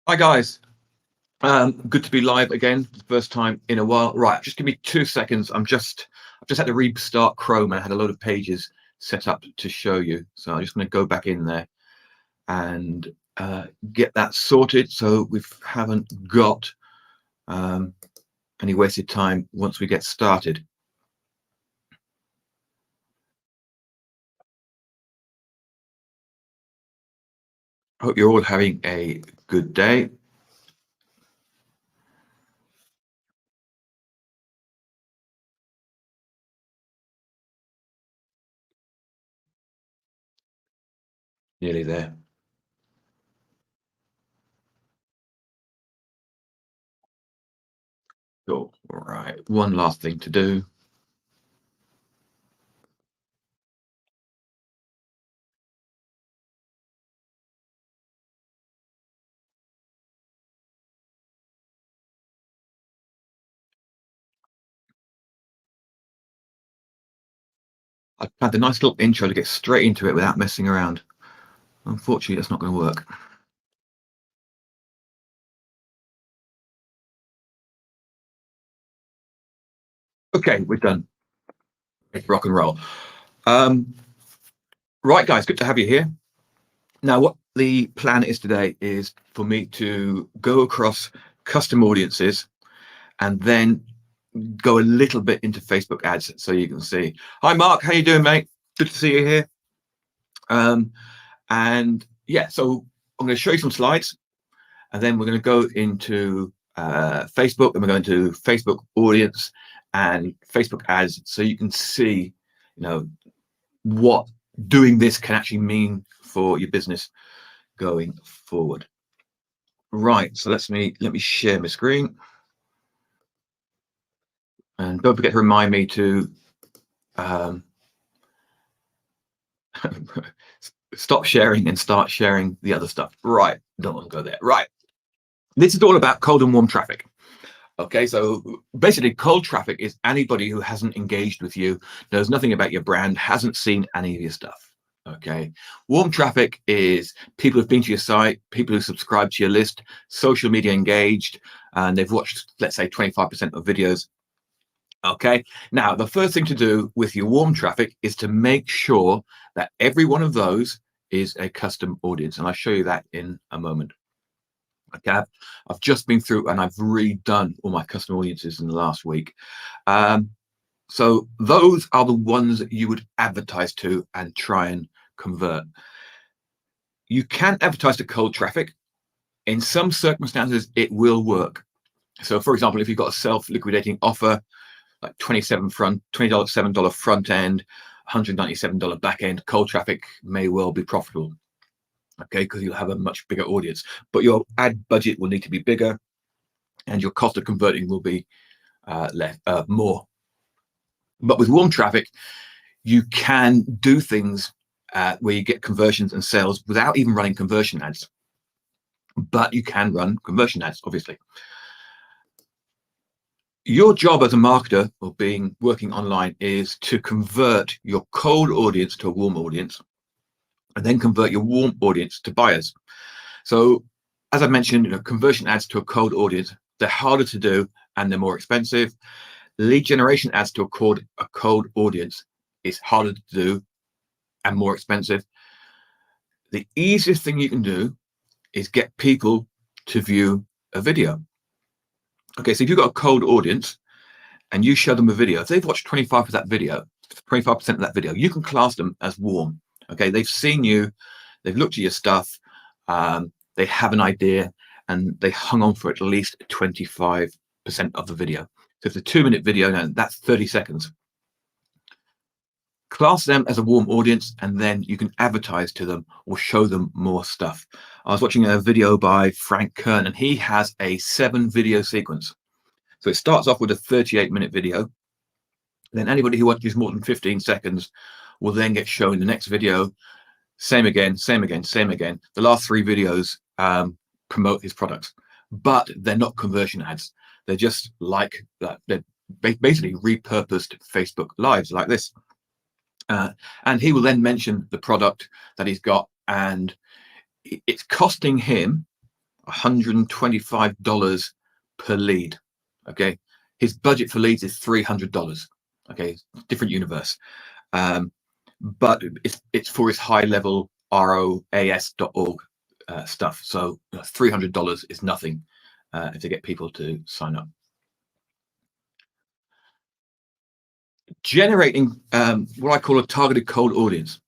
Hi guys, good to be live again. First time in a while. Right, just give me 2 seconds. I've just had to restart Chrome. I had a load of pages set up to show you, so I'm just going to go back in there and get that sorted, so we haven't got any wasted time once we get started. Hope you're all having a good day. Nearly there. Cool. All right, one last thing to do. I had a nice little intro to get straight into it without messing around. Unfortunately, that's not going to work. Okay, we're done. Let's rock and roll. Right, guys, good to have you here. Now, what the plan is today is for me to go across custom audiences and then go a little bit into Facebook ads so you can see. Hi, Mark. How you doing, mate? Good to see you here. And yeah, so I'm going to show you some slides, and then we're going to go into Facebook, and we're going to Facebook audience and Facebook ads so you can see, what doing this can actually mean for your business going forward. Right, so let me share my screen, and don't forget to remind me to stop sharing and start sharing the other stuff. Right, don't want to go there. Right, this is all about cold and warm traffic. Okay, so basically cold traffic is anybody who hasn't engaged with you, knows nothing about your brand, hasn't seen any of your stuff. Okay, warm traffic is people who've been to your site, people who subscribe to your list, social media engaged, and they've watched, let's say, 25% of videos. Okay, now the first thing to do with your warm traffic is to make sure that every one of those is a custom audience, and I'll show you that in a moment. Okay, I've just been through and I've redone all my custom audiences in the last week. So those are the ones that you would advertise to and try and convert. You can advertise to cold traffic. In some circumstances, it will work. So for example, if you've got a self-liquidating offer, like $27 front end, $197 back end, cold traffic may well be profitable. Okay, because you'll have a much bigger audience, but your ad budget will need to be bigger, and your cost of converting will be more. But with warm traffic, you can do things where you get conversions and sales without even running conversion ads. But you can run conversion ads, obviously. Your job as a marketer or working online is to convert your cold audience to a warm audience, and then convert your warm audience to buyers. So as I mentioned, conversion ads to a cold audience, they're harder to do and they're more expensive. Lead generation ads to a cold audience is harder to do and more expensive. The easiest thing you can do is get people to view a video. Okay, so if you've got a cold audience and you show them a video, if they've watched 25% of that video, you can class them as warm. Okay, they've seen you, they've looked at your stuff, they have an idea, and they hung on for at least 25% of the video. So if it's a 2-minute video, now that's 30 seconds. Class them as a warm audience, and then you can advertise to them or show them more stuff. I was watching a video by Frank Kern, and he has a 7-video sequence. So it starts off with a 38-minute video. Then anybody who watches more than 15 seconds will then get shown the next video. Same again, same again, same again. The last 3 videos promote his products, but they're not conversion ads. They're just like that. They're basically repurposed Facebook Lives like this. And he will then mention the product that he's got, and it's costing him, $125 per lead. Okay, his budget for leads is $300. Okay, different universe, but it's for his high level ROAS.org stuff. So $300 is nothing to get people to sign up. Generating what I call a targeted cold audience.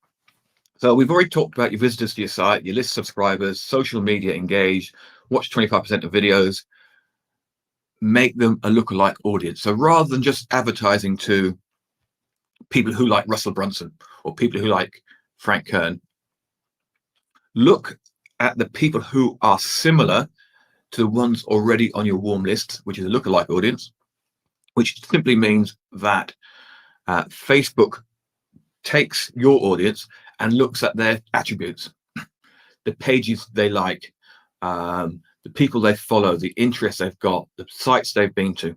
So we've already talked about your visitors to your site, your list subscribers, social media engage, watch 25% of videos, make them a lookalike audience. So rather than just advertising to people who like Russell Brunson or people who like Frank Kern, look at the people who are similar to the ones already on your warm list, which is a lookalike audience, which simply means that Facebook takes your audience and looks at their attributes, the pages they like, the people they follow, the interests they've got, the sites they've been to.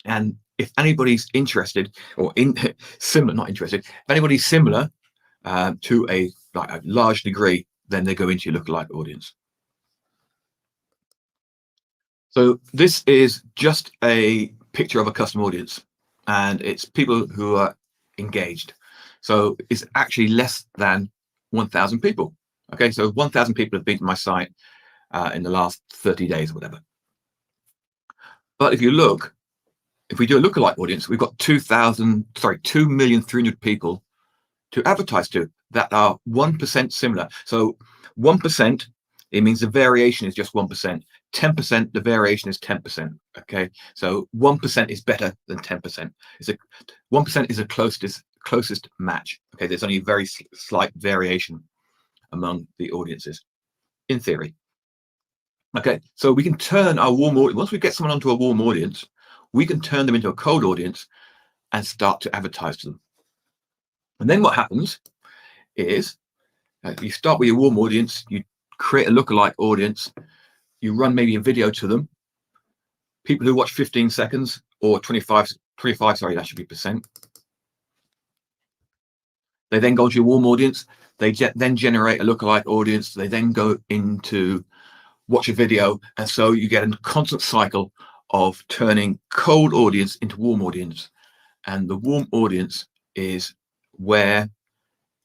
And if anybody's interested or similar, not interested, if anybody's similar to a large degree, then they go into your lookalike audience. So this is just a picture of a custom audience, and it's people who are engaged. So it's actually less than 1,000 people. Okay, so 1,000 people have been to my site in the last 30 days or whatever. But if you look, if we do a lookalike audience, we've got 2,300,000 people to advertise to that are 1% similar. So 1%, it means the variation is just 1%. 10%, the variation is 10%. Okay, so 1% is better than 10%. 1% is a closest match. Okay, there's only a very slight variation among the audiences, in theory. Okay, so we can turn our warm audience, once we get someone onto a warm audience, we can turn them into a cold audience and start to advertise to them. And then what happens is you start with your warm audience, you create a lookalike audience, you run maybe a video to them. People who watch 15 seconds or 25, sorry, that should be percent. They then go to your warm audience. They then generate a lookalike audience. They then go into watch a video. And so you get a constant cycle of turning cold audience into warm audience. And the warm audience is where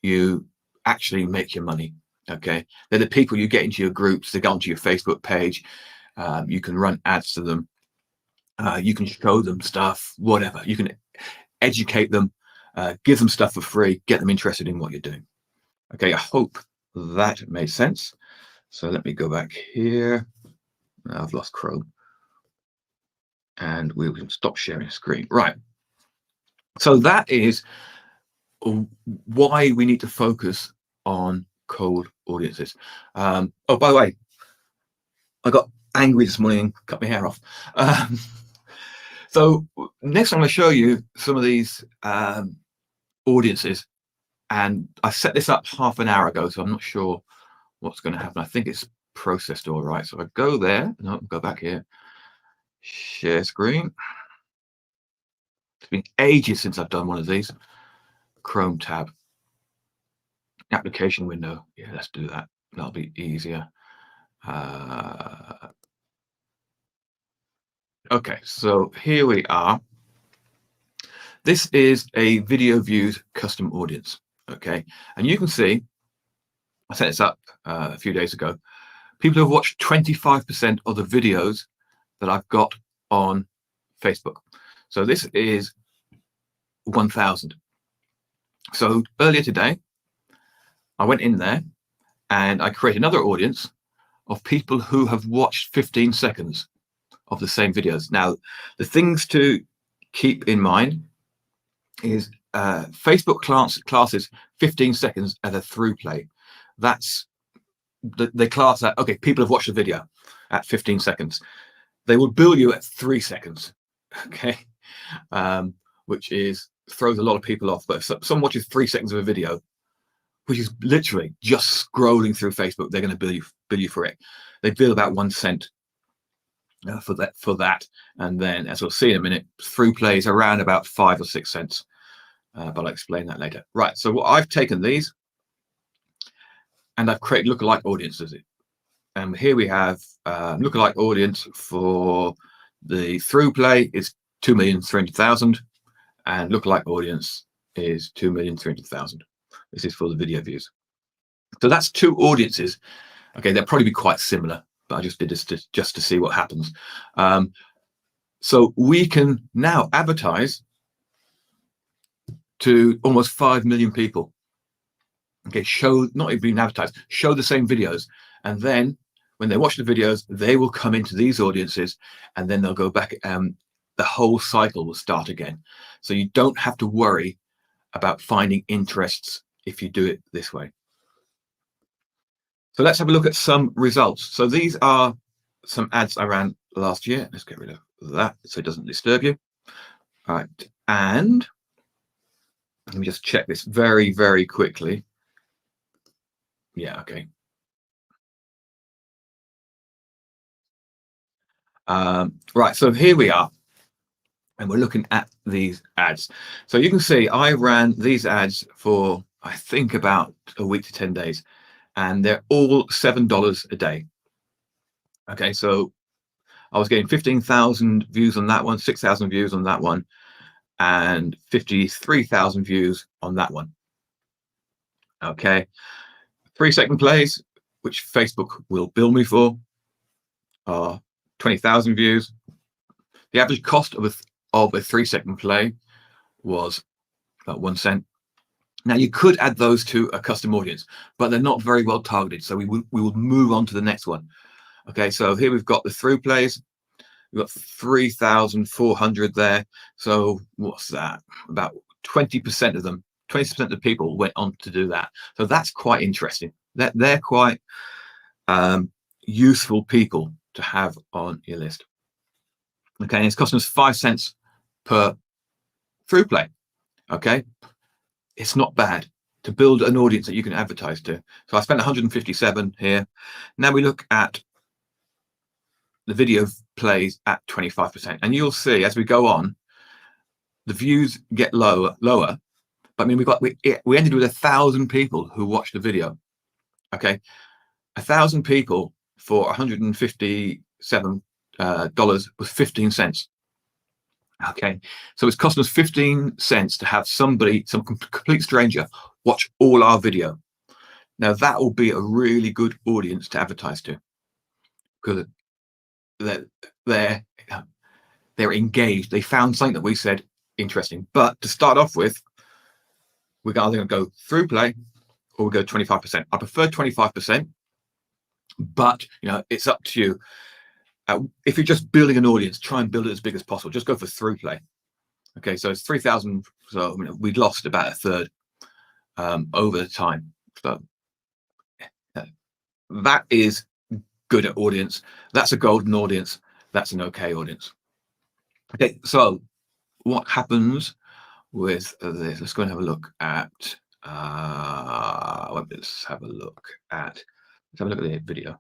you actually make your money. Okay, they're the people you get into your groups. They go onto your Facebook page. You can run ads to them. You can show them stuff, whatever. You can educate them, give them stuff for free, get them interested in what you're doing. Okay, I hope that made sense. So let me go back here. I've lost Chrome. And we can stop sharing screen. Right. So that is why we need to focus on cold audiences. Oh, by the way, I got angry this morning and cut my hair off. So next I'm going to show you some of these audiences, and I set this up half an hour ago, so I'm not sure what's going to happen. I think it's processed all right. So I go there, no, go back here, share screen. It's been ages since I've done one of these. Chrome tab, application window. Yeah, let's do that. That'll be easier. Okay, so here we are. This is a video views custom audience. Okay, and you can see I set this up a few days ago. People who have watched 25% of the videos that I've got on Facebook. So this is 1,000. So earlier today, I went in there and I created another audience of people who have watched 15 seconds of the same videos. Now, the things to keep in mind is Facebook classes 15 seconds as a through play. That's they class that, okay, people have watched the video at 15 seconds. They will bill you at 3 seconds, okay, which throws a lot of people off. But if someone watches 3 seconds of a video, which is literally just scrolling through Facebook, they're going to bill you for it. They bill about 1 cent for that, and then, as we'll see in a minute, through plays around about 5 or 6 cents. But I'll explain that later. Right. So I've taken these and I've created lookalike audiences. And here we have lookalike audience for the through play is 2,300,000, and lookalike audience is 2,300,000. This is for the video views. So that's two audiences. Okay, they'll probably be quite similar, but I just did this just to see what happens. So we can now advertise to almost 5 million people. Okay, show, not even advertise, show the same videos, and then when they watch the videos, they will come into these audiences, and then they'll go back. The whole cycle will start again. So you don't have to worry about finding interests if you do it this way. So let's have a look at some results. So these are some ads I ran last year. Let's get rid of that so it doesn't disturb you. All right, and let me just check this very, very quickly. Yeah, okay. Right, so here we are, and we're looking at these ads. So you can see I ran these ads for, I think, about a week to 10 days, and they're all $7 a day. Okay, so I was getting 15,000 views on that one, 6,000 views on that one, and 53,000 views on that one. Okay, 3-second plays, which Facebook will bill me for, are 20,000 views. The average cost of a 3-second play was about 1 cent. Now you could add those to a custom audience, but they're not very well targeted. So we will move on to the next one. Okay, so here we've got the through plays. We've got 3,400 there. So what's that? About 20% of them, 20% of the people went on to do that. So that's quite interesting. They're quite useful people to have on your list. Okay, and it's costing us 5 cents per through play. Okay, it's not bad to build an audience that you can advertise to. So I spent 157 here. Now we look at the video plays at 25%, and you'll see as we go on, the views get lower. But I mean, we ended with 1,000 people who watched the video. Okay, 1,000 people for $157 was 15 cents. Okay, so it's costing us 15 cents to have somebody, some complete stranger, watch all our video. Now that will be a really good audience to advertise to, because they're engaged. They found something that we said interesting. But to start off with, we're either going to go through play or we go 25%. I prefer 25%, but you know, it's up to you. If you're just building an audience, try and build it as big as possible. Just go for through play. Okay, so it's 3,000. So you know, we'd lost about a third over the time. So that is good at audience. That's a golden audience. That's an okay audience. Okay, so what happens with this? Let's go and have a look at. Let's have a look at the video.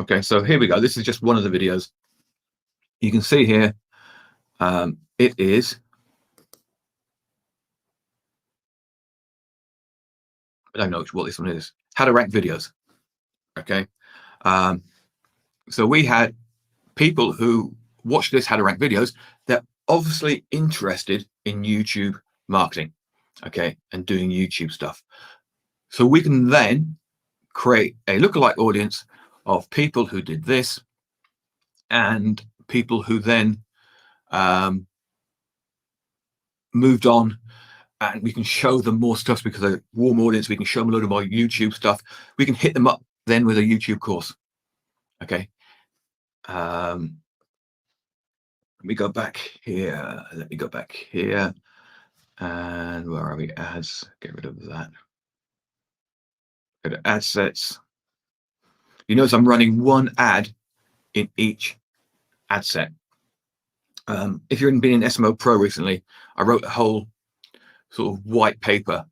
Okay, so here we go. This is just one of the videos. You can see here, it is. I don't know what this one is. How to rank videos. Okay, so we had people who watched this how to rank videos. They're obviously interested in YouTube marketing, okay, and doing YouTube stuff. So we can then create a lookalike audience of people who did this and people who then moved on, and we can show them more stuff because they're a warm audience. We can show them a load of more YouTube stuff. We can hit them up then with a YouTube course. Okay. Let me go back here. Let me go back here. And where are we? Ads. Get rid of that. Go to ad sets. You notice I'm running one ad in each ad set. If you've been in SMO Pro recently, I wrote a whole sort of white paper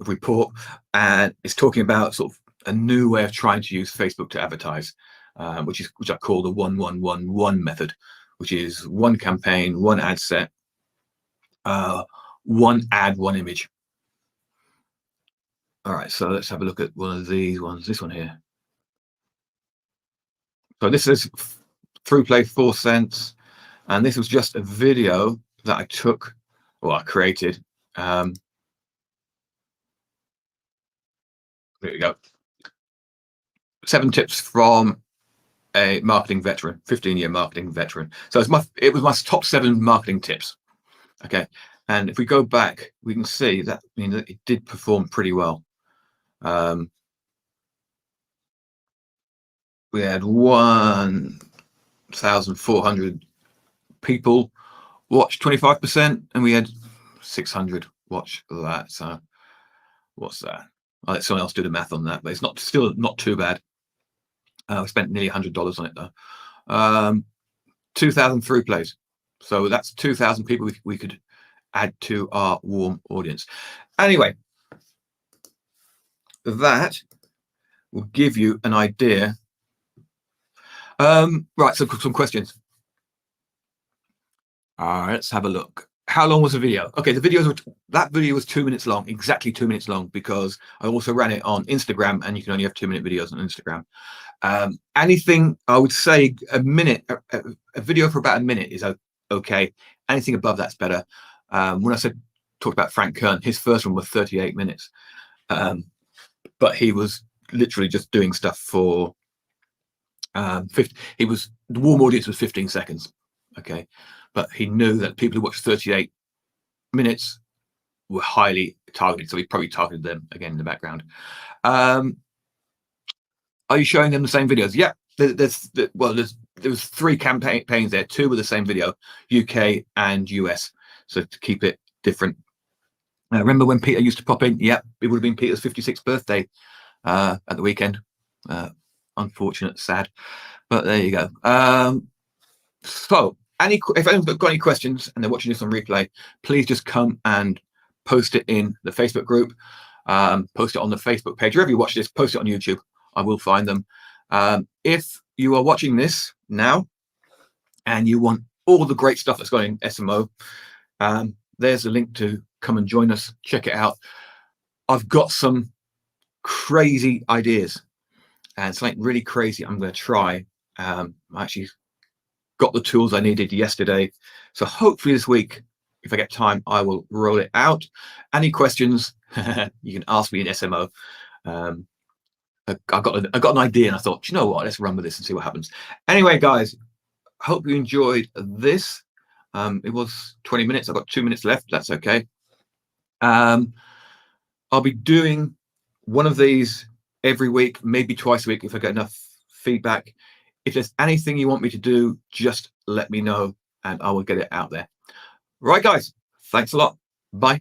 report, and it's talking about sort of a new way of trying to use Facebook to advertise, which I call the 1-1-1-1 method, which is one campaign, one ad set, one ad, one image. All right, so let's have a look at one of these ones. This one here. So this is Throughplay 4 cents, and this was just a video that I took, or I created. There we go. 7 tips from a marketing veteran, 15-year marketing veteran. So it was my top 7 marketing tips. Okay, and if we go back, we can see that, that it did perform pretty well. We had 1,400 people watch 25%, and we had 600 watch that. So what's that? I'll let someone else do the math on that, but it's still not too bad. We spent nearly $100 on it though. 2,000 through plays, so that's 2,000 people we could add to our warm audience. Anyway, that will give you an idea. Right, so some questions. All right, let's have a look. How long was the video? Okay, that video was 2 minutes long, exactly 2 minutes long, because I also ran it on Instagram, and you can only have 2-minute videos on Instagram. Anything, I would say a minute, a video for about a minute is okay. Anything above that's better. When I talked about Frank Kern, his first one was 38 minutes, but he was literally just doing stuff for 50. The warm audience was 15 seconds. Okay, but he knew that people who watched 38 minutes were highly targeted, so he probably targeted them again in the background. Are you showing them the same videos? Yeah, there was 3 campaigns there. 2 were the same video, UK and US. So to keep it different. Remember when Peter used to pop in? Yeah, it would have been Peter's 56th birthday at the weekend. Unfortunate, sad, but there you go. So if anyone's got any questions and they're watching this on replay, please just come and post it in the Facebook group, post it on the Facebook page. Wherever you watch this, post it on YouTube. I will find them. If you are watching this now and you want all the great stuff that's going in SMO, there's a link to come and join us. Check it out. I've got some crazy ideas and something really crazy I'm going to try. I actually got the tools I needed yesterday, so hopefully this week, if I get time, I will roll it out. Any questions, you can ask me in SMO. I got an idea, and I thought, you know what, let's run with this and see what happens. Anyway, guys, hope you enjoyed this. It was 20 minutes. I've got 2 minutes left. That's okay. I'll be doing one of these every week, maybe twice a week if I get enough feedback. If there's anything you want me to do, just let me know and I will get it out there. Right, guys, thanks a lot. Bye.